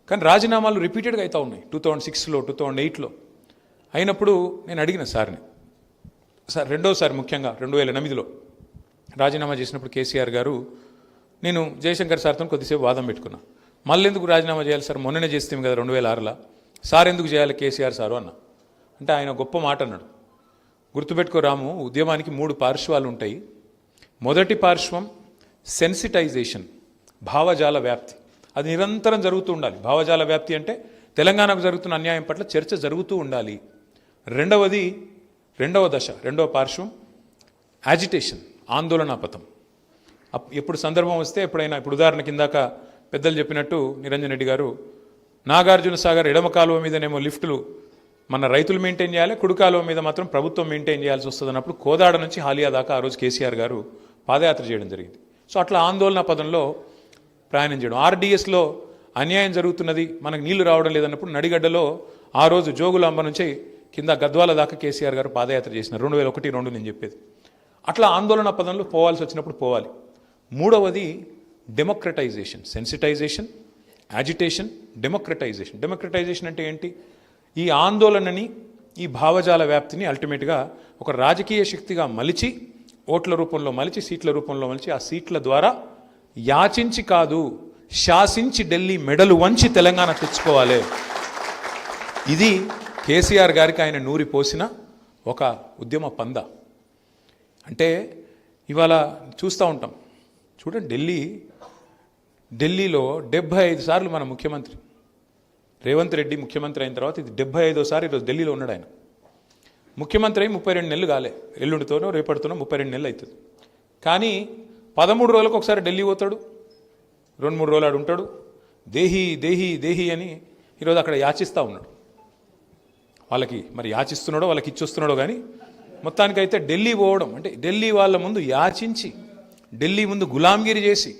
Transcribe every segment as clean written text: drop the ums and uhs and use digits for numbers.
కానీ రాజీనామాలు రిపీటెడ్గా అవుతూ ఉన్నాయి. 2006లో 2008లో అయినప్పుడు నేను అడిగిన సార్ని, సార్ రెండోసారి ముఖ్యంగా 2008లో రాజీనామా చేసినప్పుడు కేసీఆర్ గారు, నేను జయశంకర్ సార్తో కొద్దిసేపు వాదం పెట్టుకున్నా. మళ్ళీ ఎందుకు రాజీనామా చేయాలి సార్, మొన్ననే చేస్తాం కదా 2006లో, సార్ ఎందుకు చేయాలి కేసీఆర్ సారు అన్న. అంటే ఆయన గొప్ప మాట అన్నాడు, గుర్తుపెట్టుకో రాము, ఉద్యమానికి 3 పార్శ్వాలు ఉంటాయి. మొదటి పార్శ్వం సెన్సిటైజేషన్, భావజాల వ్యాప్తి. అది నిరంతరం జరుగుతూ ఉండాలి. భావజాల వ్యాప్తి అంటే తెలంగాణకు జరుగుతున్న అన్యాయం పట్ల చర్చ జరుగుతూ ఉండాలి. రెండవ దశ, రెండవ పార్శ్వం యాజిటేషన్, ఆందోళన పథం. ఎప్పుడు సందర్భం వస్తే ఎప్పుడైనా, ఇప్పుడు ఉదాహరణ కిందాక పెద్దలు చెప్పినట్టు నిరంజన్ రెడ్డి గారు, నాగార్జున సాగర్ ఎడమ కాలువ మీదనేమో లిఫ్టులు మన రైతులు మెయింటైన్ చేయాలి, కుడి కాలువ మీద మాత్రం ప్రభుత్వం మెయింటైన్ చేయాల్సి వస్తుంది అన్నప్పుడు కోదాడ నుంచి హాలియా దాకా ఆ రోజు కేసీఆర్ గారు పాదయాత్ర చేయడం జరిగింది. సో అట్లా ఆందోళన పదంలో ప్రయాణం చేయడం. ఆర్డీఎస్లో అన్యాయం జరుగుతున్నది, మనకు నీళ్లు రావడం లేదన్నప్పుడు నడిగడ్డలో ఆ రోజు జోగులాంబ నుంచి కింద గద్వాల దాకా కేసీఆర్ గారు పాదయాత్ర చేసినారు. 2001-2 నేను చెప్పేది. అట్లా ఆందోళన పదంలో పోవాల్సి వచ్చినప్పుడు పోవాలి. మూడవది democratization, sensitization, agitation, democratization. Democratization అంటే ఏంటి? ఈ ఆందోళనని, ఈ భావజాల వ్యాప్తిని అల్టిమేట్గా ఒక రాజకీయ శక్తిగా మలిచి, ఓట్ల రూపంలో మలిచి, సీట్ల రూపంలో మలిచి, ఆ సీట్ల ద్వారా యాచించి కాదు శాసించి ఢిల్లీ మెడలు వంచి తెలంగాణ తెచ్చుకోవాలి. ఇది కేసీఆర్ గారికి ఆయన నూరి పోసిన ఒక ఉద్యమ పంద. అంటే ఇవాళ చూస్తూ ఉంటాం, చూడండి, ఢిల్లీలో 75 సార్లు మన ముఖ్యమంత్రి రేవంత్ రెడ్డి ముఖ్యమంత్రి అయిన తర్వాత ఇది 75వ ఈరోజు ఢిల్లీలో ఉన్నాడు. ఆయన ముఖ్యమంత్రి అయి 32 నెలలు కాలే, ఎల్లుండితోనో రేపటితోనో 32 నెలలు అవుతుంది. కానీ 13 రోజులకు ఒకసారి ఢిల్లీ పోతాడు, 2-3 రోజులు ఆడు ఉంటాడు, దేహి దేహి దేహి అని ఈరోజు అక్కడ యాచిస్తూ ఉన్నాడు. వాళ్ళకి మరి యాచిస్తున్నాడో వాళ్ళకి ఇచ్చొస్తున్నాడో కానీ మొత్తానికైతే ఢిల్లీ పోవడం అంటే ఢిల్లీ వాళ్ళ ముందు యాచించి, ఢిల్లీ ముందు గులాంగిరి చేసి,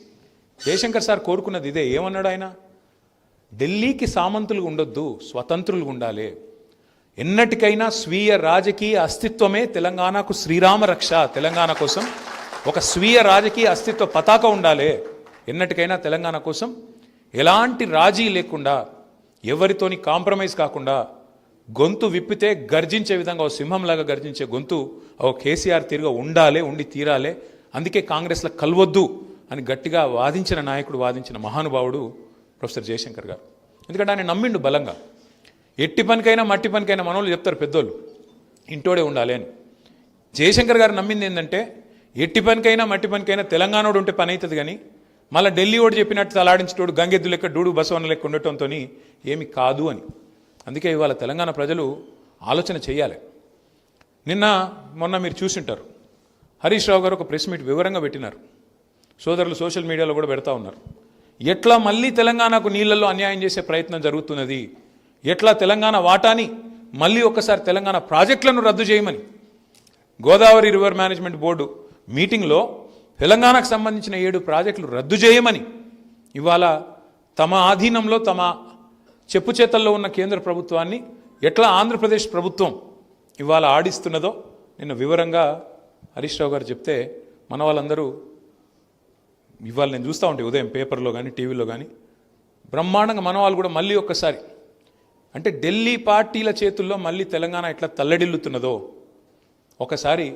జయశంకర్ సార్ కోరుకున్నది ఇదే. ఏమన్నాడు ఆయన? ఢిల్లీకి సామంతులు ఉండొద్దు, స్వతంత్రులు ఉండాలి. ఎన్నటికైనా స్వీయ రాజకీయ అస్తిత్వమే తెలంగాణకు శ్రీరామ రక్ష. తెలంగాణ కోసం ఒక స్వీయ రాజకీయ అస్తిత్వ పతాక ఉండాలి. ఎన్నటికైనా తెలంగాణ కోసం ఎలాంటి రాజీ లేకుండా, ఎవరితోని కాంప్రమైజ్ కాకుండా, గొంతు విప్పితే గర్జించే విధంగా ఓ సింహంలాగా గర్జించే గొంతు ఓ కేసీఆర్ తీరుగా ఉండాలి, ఉండి తీరాలి. అందుకే కాంగ్రెస్లో కలవద్దు అని గట్టిగా వాదించిన నాయకుడు, వాదించిన మహానుభావుడు ప్రొఫెసర్ జయశంకర్ గారు. ఎందుకంటే ఆయన నమ్మిండు బలంగా. ఎట్టి పనికైనా మట్టి పనికైనా మనోళ్ళు చెప్తారు పెద్దోళ్ళు, ఇంటోడే ఉండాలి అని. జయశంకర్ గారు నమ్మింది ఏంటంటే ఎట్టి పనికైనా మట్టి పనికైనా తెలంగాణోడు ఉంటే పని అవుతుంది, కానీ మళ్ళీ ఢిల్లీ ఓడి చెప్పినట్టు తలాడించేటోడు గంగెద్దు లెక్క డూడు బసవన్న లెక్క ఉండటంతో ఏమి కాదు అని. అందుకే ఇవాళ తెలంగాణ ప్రజలు ఆలోచన చేయాలి. మొన్న మీరు చూసింటారు, హరీష్ రావు గారు ఒక ప్రెస్ మీట్ వివరంగా పెట్టినారు. సోదరులు సోషల్ మీడియాలో కూడా పెడతా ఉన్నారు. ఎట్లా మళ్ళీ తెలంగాణకు నీళ్లలో అన్యాయం చేసే ప్రయత్నం జరుగుతున్నది, ఎట్లా తెలంగాణ వాటాని మళ్ళీ ఒక్కసారి తెలంగాణ ప్రాజెక్టులను రద్దు చేయమని గోదావరి రివర్ మేనేజ్మెంట్ బోర్డు మీటింగ్లో తెలంగాణకు సంబంధించిన 7 ప్రాజెక్టులు రద్దు చేయమని ఇవాళ తమ ఆధీనంలో, తమ చెప్పు చేతల్లో ఉన్న కేంద్ర ప్రభుత్వాన్ని ఎట్లా ఆంధ్రప్రదేశ్ ప్రభుత్వం ఇవాళ ఆడిస్తున్నదో నిన్న వివరంగా హరీష్ రావు గారు చెప్తే మన వాళ్ళందరూ ఇవాళ నేను చూస్తూ ఉంటే ఉదయం పేపర్లో కానీ టీవీలో కానీ బ్రహ్మాండంగా మన వాళ్ళు కూడా మళ్ళీ ఒక్కసారి, అంటే ఢిల్లీ పార్టీల చేతుల్లో మళ్ళీ తెలంగాణ ఎట్లా తల్లడిల్లుతున్నదో ఒకసారి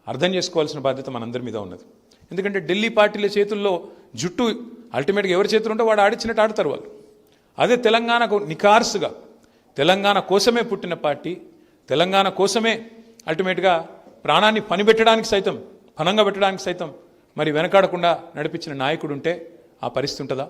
అర్థం చేసుకోవాల్సిన బాధ్యత మనందరి మీద ఉన్నది. ఎందుకంటే ఢిల్లీ పార్టీల చేతుల్లో జుట్టు అల్టిమేట్గా ఎవరి చేతులు ఉంటే వాడు ఆడిచ్చినట్టు ఆడతారు వాళ్ళు. అదే తెలంగాణకు నికార్సుగా తెలంగాణ కోసమే పుట్టిన పార్టీ, తెలంగాణ కోసమే అల్టిమేట్గా ప్రాణాన్ని పనిపెట్టడానికి సైతం, పనంగా పెట్టడానికి సైతం మరి వెనకాడకుండా నడిపించిన నాయకుడు ఉంటే ఆ పరిస్థితి ఉంటుందా?